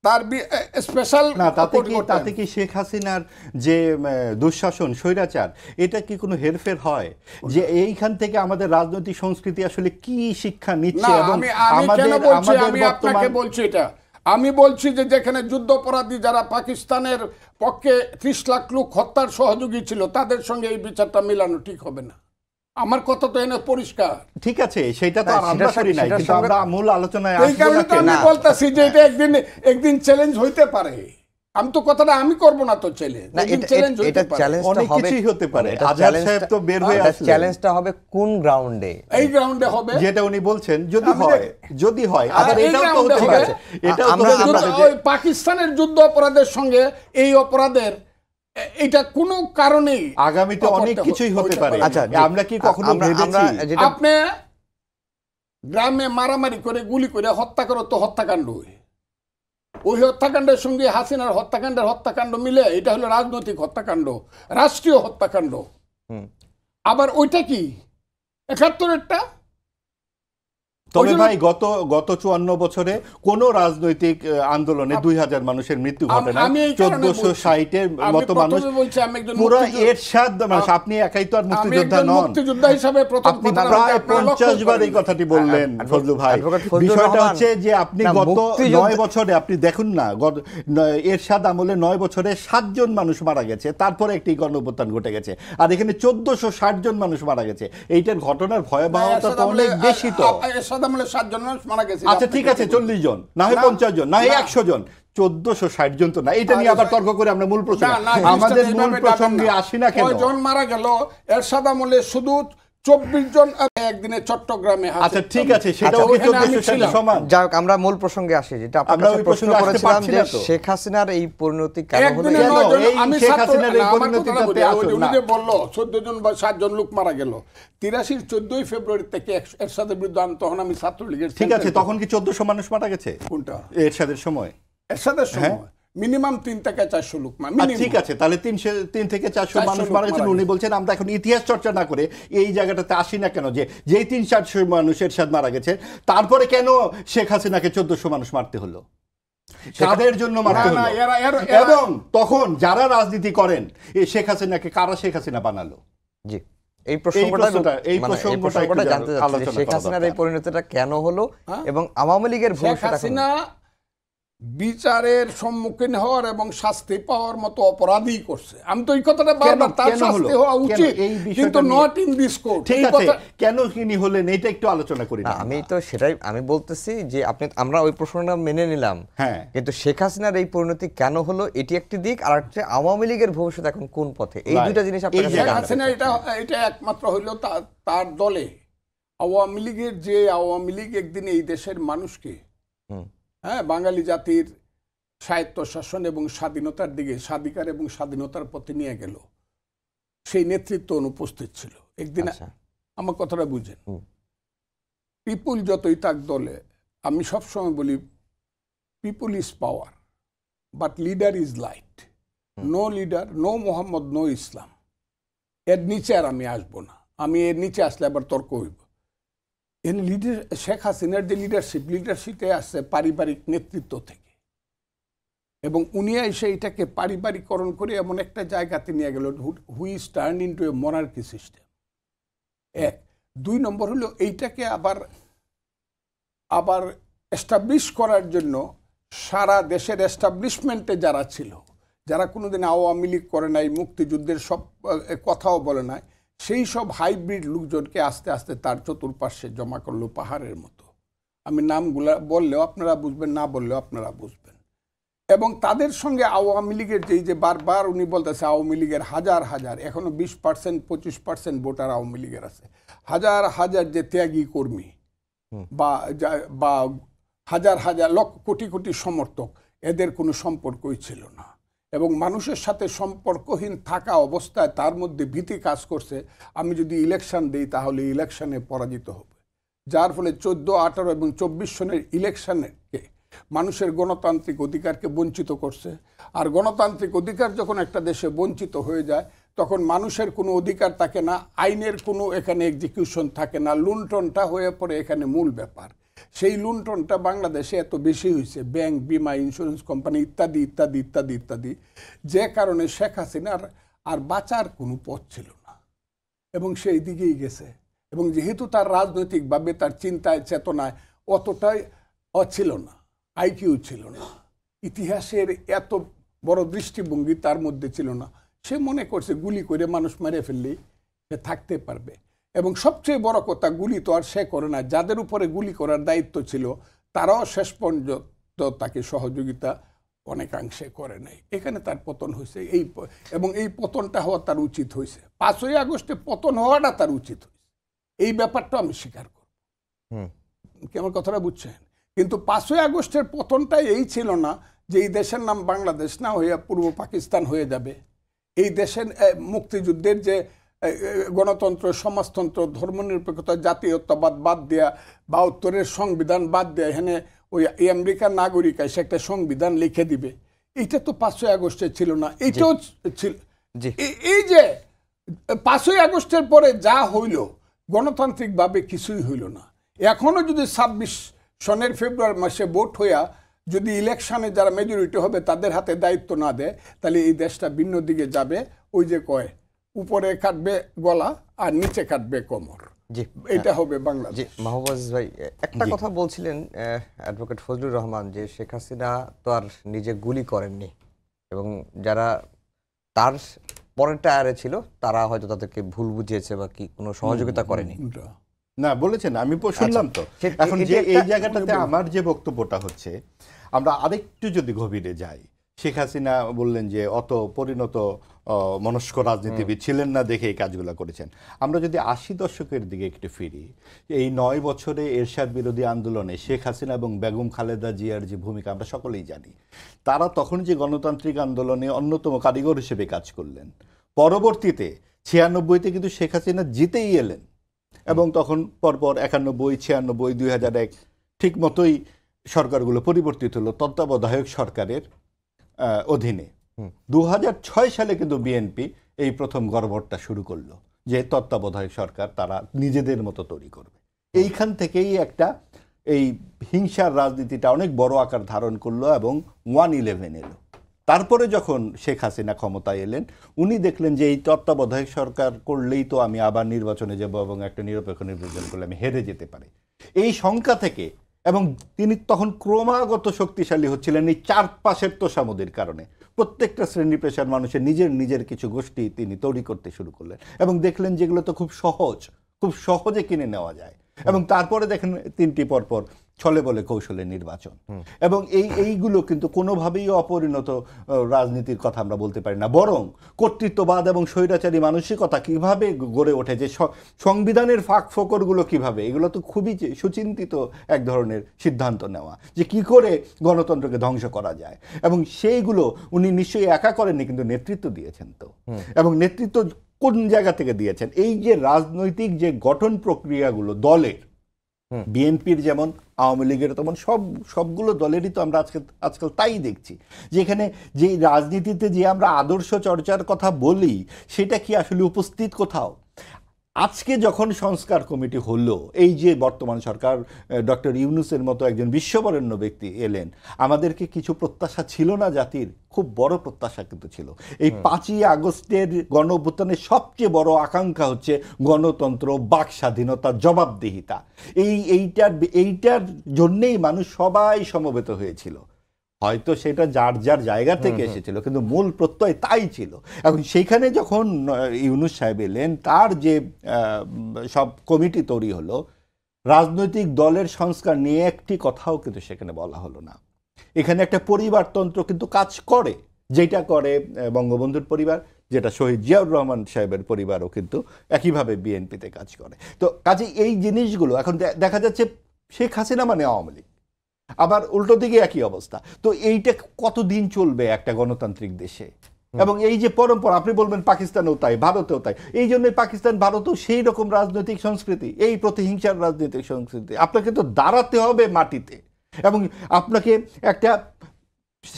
তার স্পেশাল না, তাতে কি শেখ হাসিনার যে দুঃশাসন, স্বৈরাচার, এটা কি কোনো হেরফের হয়? যে এইখান থেকে আমাদের রাজনৈতিক সংস্কৃতি আসলে কি শিক্ষা নিচ্ছে? এবং আপনাকে বলছি এটা, আমি বলছি যে যেখানে যুদ্ধ অপরাধী যারা পাকিস্তানের পক্ষে 30 লাখ লোক হত্যার সহযোগী ছিল, তাদের সঙ্গে এই বিচারটা মিলানো ঠিক হবে না। আমার কথা তো এনে পরিষ্কার। ঠিক আছে, সেটা তো আমরা করি নাই, কিন্তু আমরা মূল আলোচনায় এই কারণে তো আমি বলতাছি যে এটা একদিন চ্যালেঞ্জ হইতে পারে। আমি তো কথাটা আমি করব না, তো চ্যালেঞ্জ অনেক কিছুই হতে পারে। আজহার সাহেব তো বের হয়ে আসলে চ্যালেঞ্জটা হবে কোন গ্রাউন্ডে? এই গ্রাউন্ডে হবে যেটা উনি বলছেন, যদি হয় আবার এটাও তো হতে পারে। এটাও তো পাকিস্তানের যুদ্ধ অপরাধের সঙ্গে এই অপরাধের এটা কোনো কারণেই আগামীতে অনেক কিছুই হতে পারে। আচ্ছা, আমরা কি কখনো ভেবেছি আপনি গ্রামে মারামারি করে গুলি করে হত্যা করো তো হত্যাকাণ্ড, ওই হত্যাকাণ্ডের সঙ্গে হাসিনার হত্যাকাণ্ড মিলে এটা হলো রাজনৈতিক হত্যাকাণ্ড, রাষ্ট্রীয় হত্যাকাণ্ড। আবার ওইটা কি 71-এরটা? তবে ভাই গত 54 বছরে কোন রাজনৈতিক আন্দোলনে 2000 মানুষের মৃত্যু ঘটে না। 1460-এর মতো মানুষ পুরো এরশাদ মানুষ। আপনি একাই তো আর মুক্তিযোদ্ধা নন। মুক্তিযোদ্ধা হিসেবে প্রথম কথা প্রায় 50 বার এই কথাটি বললেন ফজলু ভাই। বিষয়টা হচ্ছে যে আপনি গত 9 বছরে আপনি দেখুন না, এরশাদ আমলে 9 বছরে 7 জন মানুষ মারা গেছে, তারপরে একটি গণঅভ্যুত্থান ঘটে গেছে। আর এখানে 1460 জন মানুষ মারা গেছে। এইটার ঘটনার ভয়াবহতা তো অনেক বেশি। তো আচ্ছা ঠিক আছে, 40 জন না হয় 50 জন না হয় 100 জন, 1460 জন তো না। এটা নিয়ে আবার তর্ক করে আমরা মূল প্রসঙ্গে, আমাদের মূল প্রসঙ্গে আসি না কেন? জন মারা গেল এরশাদ আমলে শুধু 24 জন একদিনে চট্টগ্রামে হাজির। আচ্ছা ঠিক আছে, সেটাও কি ওখানে আমি 1400 ছিলাম। সমান? যাই হোক, আমরা মূল প্রসঙ্গে আসি, যেটা আপনার আমরা কাছে ওই প্রশ্ন প্রসঙ্গে আসতে করেছিলাম পারছি যে না তো। শেখ হাসিনার এই পরিণতি কেন হলো। একদিনে কেন? 9 জন, এই আমি শেখ ছাত্র, হাসিনার এই না, আমার পরিণতিটাতে কথাটা বলি, আসুন উনি না। যে বললো 14 জন বা 7 জন লোক মারা গেল 83 14ই ফেব্রুয়ারি থেকে এরশাদের বিরুদ্ধে তখন আমি ছাত্রলীগের ঠিক আছে, তখন কি 1400 মানুষ মারা গেছে কোনটা এরশাদের সময়? এরশাদের সময় মিনিমাম 3 থেকে 400 লোক ঠিক আছে, তাহলে 3 থেকে 400 মানুষ মারা গেছে। উনি বলছেন আমরা এখন ইতিহাস চর্চা না করে এই জায়গাটাতে আসি না কেন, যে যেই 300-400 মানুষ এরশাদ মারা গেছে, তারপরে কেন শেখ হাসিনাকে 1400 মানুষ মারতে হলো? কাদের জন্য মারতে হলো? এবং তখন যারা রাজনীতি করেন এই শেখ হাসিনাকে কারা শেখ হাসিনা বানালো? জি, এই প্রসঙ্গটা একটু জানতে চাচ্ছি যে আলোচনা শেখ করা হাসিনার এই দরকার। পরিণতিটা কেন হলো হ্যাঁ? এবং আওয়ামী লীগের শেখ ভবিষ্যৎ এখন হাসিনা বিচারের সম্মুখীন হওয়ার এবং শাস্তি পাওয়ার মতো অপরাধী করছে। আমি তো এই কথাটা বারবার, তার কেন হলো? শাস্তি হওয়া কেন? উচিত, এই বিষয়টা কিন্তু নিয়ে- নট ইন দিস কোর্ট। ঠিক আছে, কেন তিনি হলেন এটা একটু আলোচনা করি না, না? আমি তো সেটাই আমি বলতেছি যে আমরা ওই প্রশ্নটা মেনে নিলাম, হ্যাঁ, কিন্তু শেখ হাসিনার এই পরিণতি কেন হলো এটি একটি দিক, আর হচ্ছে আওয়ামী লীগের ভবিষ্যৎ এখন কোন পথে, এই Right. দুইটা জিনিস আপনার এই কাছে শেখ জানতে হাসিনা চাই। এটা একমাত্র হইল তার দলে আওয়ামী লীগের, যে আওয়ামী লীগ একদিন এই দেশের মানুষকে হুম। বাঙালি জাতির স্বায়ত্ত শাসন এবং স্বাধীনতার দিকে, স্বাধিকার এবং স্বাধীনতার পথে নিয়ে গেল, সেই নেতৃত্ব অনুপস্থিত ছিল একদিন। আচ্ছা। আমার কথাটা বুঝেন, হুম। পিপুল যতই তাক দলে, আমি সবসময় বলি people is power but leader is light. No leader, no Mohammad, no Islam. এর নিচে আর আমি আসবো না। আমি এর নিচে আসলে আবার তর্ক হইব। এর লিডার শেখ হাসিনার যে লিডারশিপে আসছে পারিবারিক নেতৃত্ব থেকে, এবং উনি এসে এটাকে পারিবারিকরণ করে এমন একটা জায়গাতে নিয়ে গেল হুই is turn into a monarchy system. 1 2 নম্বর হলো এইটাকে আবার এস্টাবলিশ করার জন্য সারা দেশের এস্টাবলিশমেন্টে যারা ছিল, যারা কোনোদিন আওয়ামী লীগ করে নাই, মুক্তিযুদ্ধের সব কথাও বলে নাই, সেই সব হাইব্রিড লোকজনকে আস্তে আস্তে তার চতুর্পার্শ্বে জমা করলো পাহাড়ের মতো। আমি নামগুলা বললেও আপনারা বুঝবেন, না বললেও আপনারা বুঝবেন। এবং তাদের সঙ্গে আওয়ামী লীগের যে বারবার উনি বলতেছে আওয়ামী লীগের হাজার হাজার, এখনো 20% 25% ভোটার আওয়ামী লীগের আছে, হাজার হাজার যে ত্যাগী কর্মী বা হাজার হাজার লক্ষ কোটি কোটি সমর্থক, এদের কোনো সম্পর্কই ছিল না। এবং মানুষের সাথে সম্পর্কহীন থাকা অবস্থায় তার মধ্যে ভীতি কাজ করছে, আমি যদি ইলেকশন দিই তাহলে ইলেকশনে পরাজিত হবে। যার ফলে 14, 18 এবং 24 সনের ইলেকশনকে মানুষের গণতান্ত্রিক অধিকারকে বঞ্চিত করছে। আর গণতান্ত্রিক অধিকার যখন একটা দেশে বঞ্চিত হয়ে যায়, তখন মানুষের কোনো অধিকার থাকে না, আইনের কোনো এখানে এক্সিকিউশন থাকে না, লুণ্ঠনটা হয়ে পড়ে এখানে মূল ব্যাপার। সেই লুণ্ঠনটা বাংলাদেশে এত বেশি হয়েছে, ব্যাংক, বিমা, ইন্স্যুরেন্স কোম্পানি ইত্যাদি ইত্যাদি ইত্যাদি ইত্যাদি, যে কারণে শেখ হাসিনার আর বাঁচার কোনো পথ ছিল না এবং সেই দিকেই গেছে। এবং যেহেতু তার রাজনৈতিকভাবে তার চিন্তায় চেতনায় অতটাই ছিল না, আইকিউ ছিল না, ইতিহাসের এত বড় দৃষ্টিভঙ্গি তার মধ্যে ছিল না, সে মনে করছে গুলি করে মানুষ মেরে ফেললেই সে থাকতে পারবে। এবং সবচেয়ে বড় কথা, গুলি তো আর সে করে না, যাদের উপরে গুলি করার দায়িত্ব ছিল তারাও শেষ পর্যন্ত তাকে সহযোগিতা অনেকাংশে করে নাই। এখানে তার পতন হয়েছে, এবং এই পতনটা হওয়া তার উচিত হয়েছে। 5ই আগস্টে পতন হওয়াটা তার উচিত হয়েছে, এই ব্যাপারটা আমি স্বীকার করব। কি আমার কথাটা বুঝছেন? কিন্তু 5ই আগস্টের পতনটা এই ছিল না যে এই দেশের নাম বাংলাদেশ না হয়ে পূর্ব পাকিস্তান হয়ে যাবে। এই দেশের মুক্তিযুদ্ধের যে গণতন্ত্র, সমাজতন্ত্র, ধর্মনিরপেক্ষতা, জাতীয়তাবাদ বাদ দেয়া, 72-এর সংবিধান বাদ দেয়া, এখানে ওই আমেরিকার নাগরিক এসে একটা সংবিধান লিখে দিবে, এইটা তো 5ই আগস্টে ছিল না। এইটাও ছিল। এই যে 5ই আগস্টের পরে যা হইল, গণতান্ত্রিকভাবে কিছুই হইল না। এখনো যদি 26 সনের ফেব্রুয়ারি মাসে ভোট হইয়া যদি ইলেকশনে যারা মেজরিটি হবে তাদের হাতে দায়িত্ব না দেয়, তাহলে এই দেশটা ভিন্ন দিকে যাবে। ওই যে কয়, উপরে কাটবে গলা আর নিচে কাটবে কোমর, এটা হবে বাংলাদেশ। জি, মাহবুব ভাই একটা কথা বলছিলেন অ্যাডভোকেট ফজলুর রহমান, যে শেখ হাসিনা তো আর নিজে গুলি করেননি এবং যারা তার পরের টায়ারে ছিল তারা হয়তো তাদেরকে ভুল বুঝিয়েছে বা কি কোনো সহযোগিতা করেনি। না বলেছেন, আমি শুনলাম তো। এখন যে এই জায়গাটাতে আমার যে বক্তব্যটা হচ্ছে, আমরা আরেকটু যদি গভীরে যাই, শেখ হাসিনা বললেন যে অত পরিণত মনস্ক রাজনীতিবিদ ছিলেন না দেখে এই কাজগুলো করেছেন। আমরা যদি ৮০ দশকের দিকে একটু ফিরি, এই ৯ বছরে এরশাদ বিরোধী আন্দোলনে শেখ হাসিনা এবং বেগম খালেদা জিয়ার যে ভূমিকা আমরা সকলেই জানি। তারা তখন যে গণতান্ত্রিক আন্দোলনে অন্যতম কারিগর হিসেবে কাজ করলেন। পরবর্তীতে ৯৬-তে কিন্তু শেখ হাসিনা জিতেই এলেন এবং তখন পরপর ৯১, ৯৬, ২০০১ ঠিক মতোই সরকারগুলো পরিবর্তিত হলো তত্ত্বাবধায়ক সরকারের অধীনে। ২০০৬ সালে কিন্তু বিএনপি এই প্রথম গড়বড়টা শুরু করলো যে তত্ত্বাবধায়ক সরকার তারা নিজেদের মতো তৈরি করবে। এইখান থেকেই একটা এই হিংসার রাজনীতিটা অনেক বড় আকার ধারণ করলো এবং 1/11 এলো। তারপরে যখন শেখ হাসিনা ক্ষমতায় এলেন, উনি দেখলেন যে এই তত্ত্বাবধায়ক সরকার করলেই তো আমি আবার নির্বাচনে যাব এবং একটা নিরপেক্ষ নির্বাচন করলে আমি হেরে যেতে পারি, এই শঙ্কা থেকে, এবং তিনি তখন ক্রমাগত শক্তিশালী হচ্ছিলেন এই চারপাশের তোষামোদের কারণে। প্রত্যেকটা শ্রেণী পেশার মানুষের নিজের কিছু গোষ্ঠী তিনি তৈরি করতে শুরু করলেন এবং দেখলেন যেগুলো তো খুব সহজে কিনে নেওয়া যায়। এবং তারপরে দেখেন 3টি পরপর ছলে বলে কৌশলে নির্বাচন, এবং এইগুলো কিন্তু কোনোভাবেই অপরিণত রাজনীতির কথা আমরা বলতে পারি না, বরং কর্তৃত্ববাদ এবং স্বৈরাচারী মানসিকতা কিভাবে গড়ে ওঠে, যে সংবিধানের ফাঁক ফোকরগুলো কিভাবে, এগুলো তো খুবই সুচিন্তিত এক ধরনের সিদ্ধান্ত নেওয়া যে কি করে গণতন্ত্রকে ধ্বংস করা যায়। এবং সেইগুলো উনি নিশ্চয়ই একা করেননি, কিন্তু নেতৃত্ব দিয়েছেন তো, এবং নেতৃত্ব কোন জায়গা থেকে দিয়েছেন? এই যে রাজনৈতিক যে গঠন প্রক্রিয়াগুলো দলের, বিএনপির যেমন, আওয়ামী লীগের তেমন, সবগুলো দলেরই তো আমরা আজকাল তাই দেখছি, যেখানে যে রাজনীতিতে যে আমরা আদর্শ চর্চার কথা বলি সেটা কি আসলে উপস্থিত কোথাও? আজকে যখন সংস্কার কমিটি হলো, এই যে বর্তমান সরকার, ডক্টর ইউনূসের মতো একজন বিশ্ববরেণ্য ব্যক্তি এলেন, আমাদেরকে কিছু প্রত্যাশা ছিল না জাতির? খুব বড় প্রত্যাশা কিন্তু ছিল। এই 5ই আগস্টের গণ অভ্যুত্থানের সবচেয়ে বড় আকাঙ্ক্ষা হচ্ছে গণতন্ত্র, বাক স্বাধীনতা, জবাবদিহিতা। এইটার জন্যেই মানুষ সবাই সমবেত হয়েছিল। হয়তো সেটা যার জায়গা থেকে এসেছিল, কিন্তু মূল প্রত্যয় তাই ছিল। এখন সেইখানে যখন ইউনূস সাহেব এলেন, তার যে সব কমিটি তৈরি হলো, রাজনৈতিক দলের সংস্কার নিয়ে একটি কথাও কিন্তু সেখানে বলা হলো না। এখানে একটা পরিবারতন্ত্র কিন্তু কাজ করে, যেটা করে বঙ্গবন্ধুর পরিবার, যেটা শহীদ জিয়াউর রহমান সাহেবের পরিবারও কিন্তু একইভাবে বিএনপিতে কাজ করে। তো কাজে এই জিনিসগুলো এখন দেখা যাচ্ছে শেখ হাসিনা মানে আওয়ামী লীগ, আবার উল্টো দিকে একই অবস্থা। তো এইটা কতদিন চলবে একটা গণতান্ত্রিক দেশে? এবং এই যে পরম্পরা, আপনি বলবেন পাকিস্তানেও তাই, ভারতেও তাই, এই জন্যই পাকিস্তান ভারতেও সেই রকম রাজনৈতিক সংস্কৃতি, এই প্রতিহিংসার রাজনৈতিক সংস্কৃতি। আপনাকে তো দাঁড়াতে হবে মাটিতে, এবং আপনাকে একটা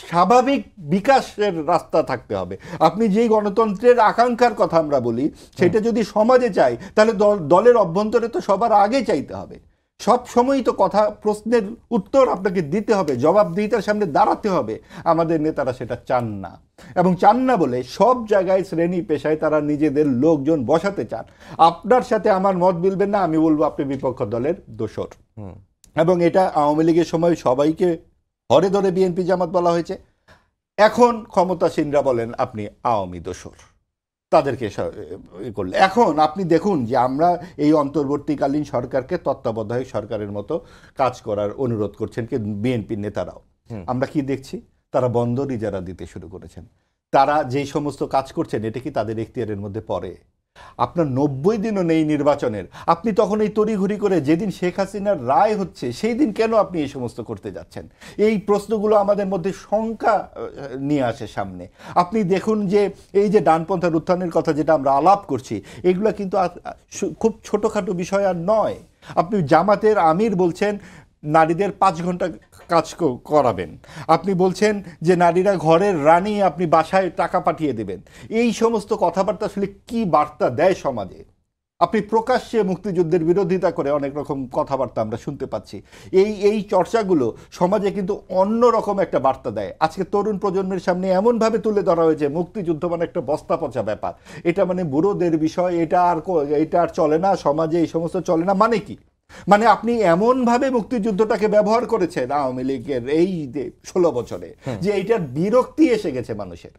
স্বাভাবিক বিকাশের রাস্তা থাকতে হবে। আপনি যেই গণতন্ত্রের আকাঙ্ক্ষার কথা আমরা বলি, সেটা যদি সমাজে চাই, তাহলে দলের অভ্যন্তরে তো সবার আগে চাইতে হবে। সব সময়ই তো কথা, প্রশ্নের উত্তর আপনাকে দিতে হবে, জবাবদিহিতার সামনে দাঁড়াতে হবে। আমাদের নেতারা সেটা চান না, এবং চান না বলে সব জায়গায় শ্রেণী পেশায় তারা নিজেদের লোকজন বসাতে চান। আপনার সাথে আমার মত মিলবেন না, আমি বলবো আপনি বিপক্ষ দলের দোসর। এবং এটা আওয়ামী লীগের সময় সবাইকে হরে ধরে বিএনপি জামাত বলা হয়েছে। এখন ক্ষমতাসীনরা বলেন আপনি আওয়ামী দোসর, তাদেরকে করলে। এখন আপনি দেখুন যে আমরা এই অন্তর্বর্তীকালীন সরকারকে তত্ত্বাবধায়ক সরকারের মতো কাজ করার অনুরোধ করছেন কি বিএনপির নেতারাও। আমরা কি দেখছি? তারা বন্দর ইজারা দিতে শুরু করেছেন। তারা যেই সমস্ত কাজ করছেন, এটা কি তাদের এখতিয়ারের মধ্যে পড়ে? আপনার 90 দিনও নেই নির্বাচনের, আপনি তখন এই তড়িঘড়ি করে যেদিন শেখ হাসিনার রায় হচ্ছে সেই দিন কেন আপনি এই সমস্ত করতে যাচ্ছেন? এই প্রশ্নগুলো আমাদের মধ্যে শঙ্কা নিয়ে আসে সামনে। আপনি দেখুন যে এই যে ডানপন্থার উত্থানের কথা যেটা আমরা আলাপ করছি, এগুলো কিন্তু খুব ছোটোখাটো বিষয় আর নয়। আপনি জামাতের আমির বলছেন নারীদের 5 ঘন্টা কাজ করাবেন, আপনি বলছেন যে নারীরা ঘরের রানী, আপনি বাসায় টাকা পাঠিয়ে দেবেন। এই সমস্ত কথাবার্তা আসলে কি বার্তা দেয় সমাজে? আপনি প্রকাশ্যে মুক্তিযুদ্ধের বিরোধিতা করে অনেক রকম কথাবার্তা আমরা শুনতে পাচ্ছি। এই চর্চাগুলো সমাজে কিন্তু অন্য রকম একটা বার্তা দেয়। আজকে তরুণ প্রজন্মের সামনে এমনভাবে তুলে ধরা হয়েছে মুক্তিযুদ্ধ মানে একটা বস্তা পচা ব্যাপার, এটা মানে বুড়োদের বিষয়, এটা আর চলে না সমাজে, এই সমস্ত চলে না। মানে কি? মানে আপনি এমনভাবে মুক্তিযুদ্ধটাকে ব্যবহার করেছেন আওয়ামী লীগের এই 16 বছরে, যে এইটার বিরক্তি এসে গেছে মানুষের।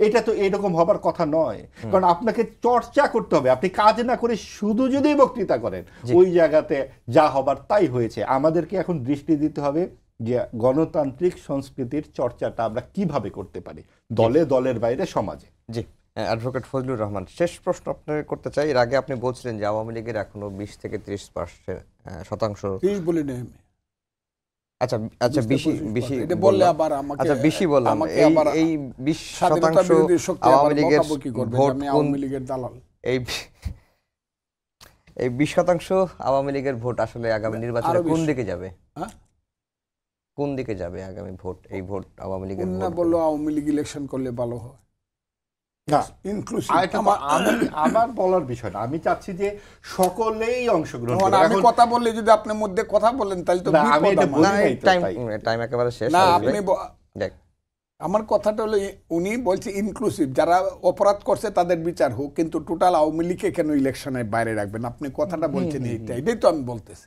এটা তো এরকম হবার কথা নয়, কারণ আপনাকে চর্চা করতে হবে। আপনি কাজ না করে শুধু যদি বক্তৃতা করেন, ওই জায়গাতে যা হবার তাই হয়েছে। আমাদেরকে এখন দৃষ্টি দিতে হবে যে গণতান্ত্রিক সংস্কৃতির চর্চাটা আমরা কিভাবে করতে পারি, দলের বাইরে, সমাজে। জি। অ্যাডভোকেট ফজলুর রহমান, শেষ প্রশ্ন আপনাকে করতে চাই। এর আগে আপনি বলছিলেন যে আওয়ামী লীগের এখনো 20 থেকে 30% 30 বলি না আমি। আচ্ছা আচ্ছা 20 এটা বললে আবার আমাকে আচ্ছা 20 বললাম। আমাকে এই আবার এই স্বাধীনতা 20% বিরোধী শক্তি আবার আওয়ামী লীগের বকাবকি করবে যে ভোট আমি কোন আওয়ামী লীগের দালাল। এই এই 20% আওয়ামী লীগের ভোট আসলে আগামী নির্বাচনে আরো কোন বেশি। দিকে যাবে? হ্যাঁ? কোন দিকে যাবে আগামী ভোট? এই ভোট আওয়ামী লীগের না ভোট বললো আওয়ামী লীগ ইলেকশন করলে ভালো হয়। না, ইনক্লুসিভ। এটা তো আমার বলার বিষয় না। আমি চাচ্ছি যে সকলেই অংশগ্রহণ করুক। আমি এখন- কথা বললে যদি আপনি মধ্যে কথা বলেন তাহলে তো না, আমি বিপদ এটা আমার। বলি না, নাই তো, টাইম তাই। টাইম একেবারে শেষ। না আরিফ আপনি ভাই, দেখ আমার কথাটা হলো উনি বলছে ইনক্লুসিভ, যারা অপরাধ করছে তাদের বিচার হোক, কিন্তু টোটাল আওয়ামী লীগকে কেন ইলেকশনের বাইরে রাখবেন? আপনি কথাটা বলছেন এটাই তো আমি বলতেছি।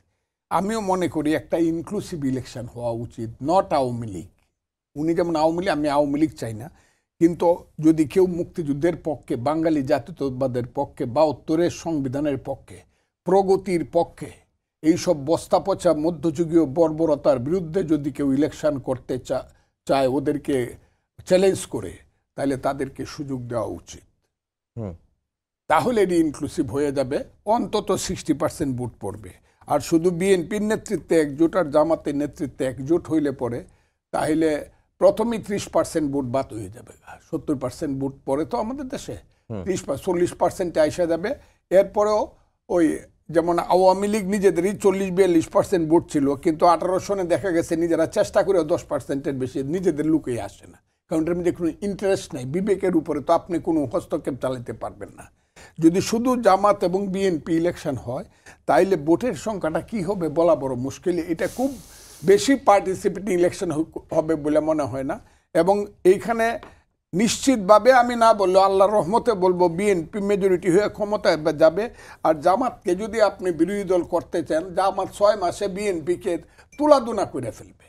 আমিও মনে করি একটা ইনক্লুসিভ ইলেকশন হওয়া উচিত, নট আওয়ামী লীগ। উনি যেমন আওয়ামী লীগ, আমি আওয়ামী লীগ চাই না, কিন্তু যদি কেউ মুক্তিযুদ্ধের পক্ষে, বাঙালি জাতীয়তাবাদের পক্ষে, 72-এর সংবিধানের পক্ষে, প্রগতির পক্ষে, এইসব বস্তা পচা মধ্যযুগীয় বর্বরতার বিরুদ্ধে যদি কেউ ইলেকশন করতে চায়, ওদেরকে চ্যালেঞ্জ করে, তাহলে তাদেরকে সুযোগ দেওয়া উচিত। হুম। তাহলে এটি ইনক্লুসিভ হয়ে যাবে, অন্তত 60% ভোট পড়বে। আর শুধু বিএনপির নেতৃত্বে একজোট আর জামাতের নেতৃত্বে একজোট হইলে পরে তাহলে প্রথমেই 30% ভোট বাদ হয়ে যাবে। 70% ভোট পড়ে তো আমাদের দেশে, 40% আইসা যাবে। এরপরেও ওই যেমন আওয়ামী লীগ নিজেদেরই 40-42% ভোট ছিল, কিন্তু 18 সনে দেখা গেছে নিজেরা চেষ্টা করে 10%-এর বেশি নিজেদের লুকেই আসে না, কারণ এটার মধ্যে কোনো ইন্টারেস্ট নাই। বিবেকের উপরে তো আপনি কোনো হস্তক্ষেপ চালাতে পারবেন না। যদি শুধু জামাত এবং বিএনপি ইলেকশন হয়, তাইলে ভোটের সংখ্যাটা কি হবে বলা বড় মুশকিল। এটা খুব বেশি পার্টিসিপেটিং ইলেকশন হবে বলে মনে হয় না। এবং এইখানে নিশ্চিতভাবে আমি না বললেও আল্লাহর রহমতে বলবো বিএনপি মেজরিটি হয়ে ক্ষমতায় যাবে। আর জামাতকে যদি আপনি বিরোধী দল করতে চান, জামাত 6 মাসে বিএনপিকে তুলাদুনা করে ফেলবে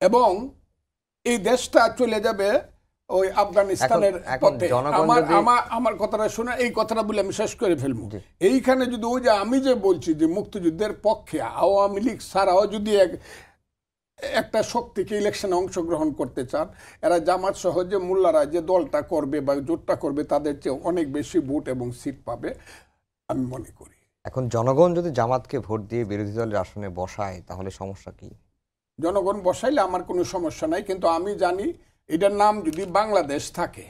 এবং এই দেশটা চলে যাবে ওই আফগানিস্তানের এখন পথে। জনগণ যদি- আমার কথাটা শুনে এই কথাটা বলে আমি শেষ করে ফেলবো। জি। এইখানে যদি ওই যে আমি যে বলছি যে মুক্তিযুদ্ধের পক্ষে আওয়ামী লীগ ছাড়াও যদি একটা শক্তিকে ইলেকশনে অংশগ্রহণ করতে চান, এরা জামাত সহ যে মোল্লারা যে দলটা করবে বা জোটটা করবে তাদের চেয়ে অনেক বেশি ভোট এবং সিট পাবে আমি মনে করি। এখন জনগণ যদি জামাতকে ভোট দিয়ে বিরোধী দলের আসনে বসায়, তাহলে সমস্যা কি? জনগণ বসাইলে আমার কোনো সমস্যা নাই, কিন্তু আমি জানি এটার নাম যদি বাংলাদেশ থাকে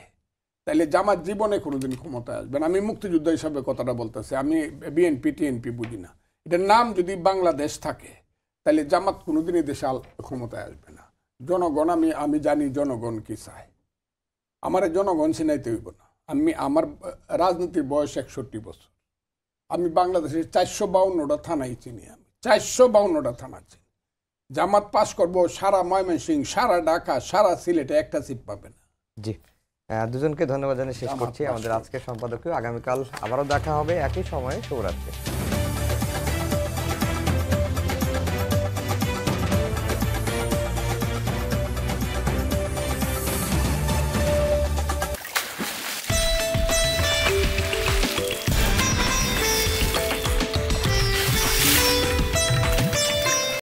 তাহলে জামাত জীবনে কোনোদিন ক্ষমতায় আসবে না। আমি মুক্তিযুদ্ধ হিসাবে কথাটা বলতেছি, আমি বিএনপি টিএনপি বুঝি না। এটার নাম যদি বাংলাদেশ থাকে তাহলে জামাত কোনোদিনই দেশে ক্ষমতায় আসবে না। জনগণ, আমি জানি জনগণ কি চায়। আমার জনগণ চিনাইতে হইব না। আমার রাজনীতির বয়স 61 বছর। আমি বাংলাদেশের 452টা থানায় চিনি। আমি 452টা থানা চিনি। জামাত পাস করবো সারা ময়মনসিংহ, সারা ঢাকা, সারা সিলেটে একটা সিট পাবে না। জি, দুজনকে ধন্যবাদ জানিয়ে শেষ জামাত করছি পাস আমাদের করবে। আজকের সম্পাদকীয়। আগামীকাল আবারও দেখা হবে একই সময়ে। শুভরাত্রি।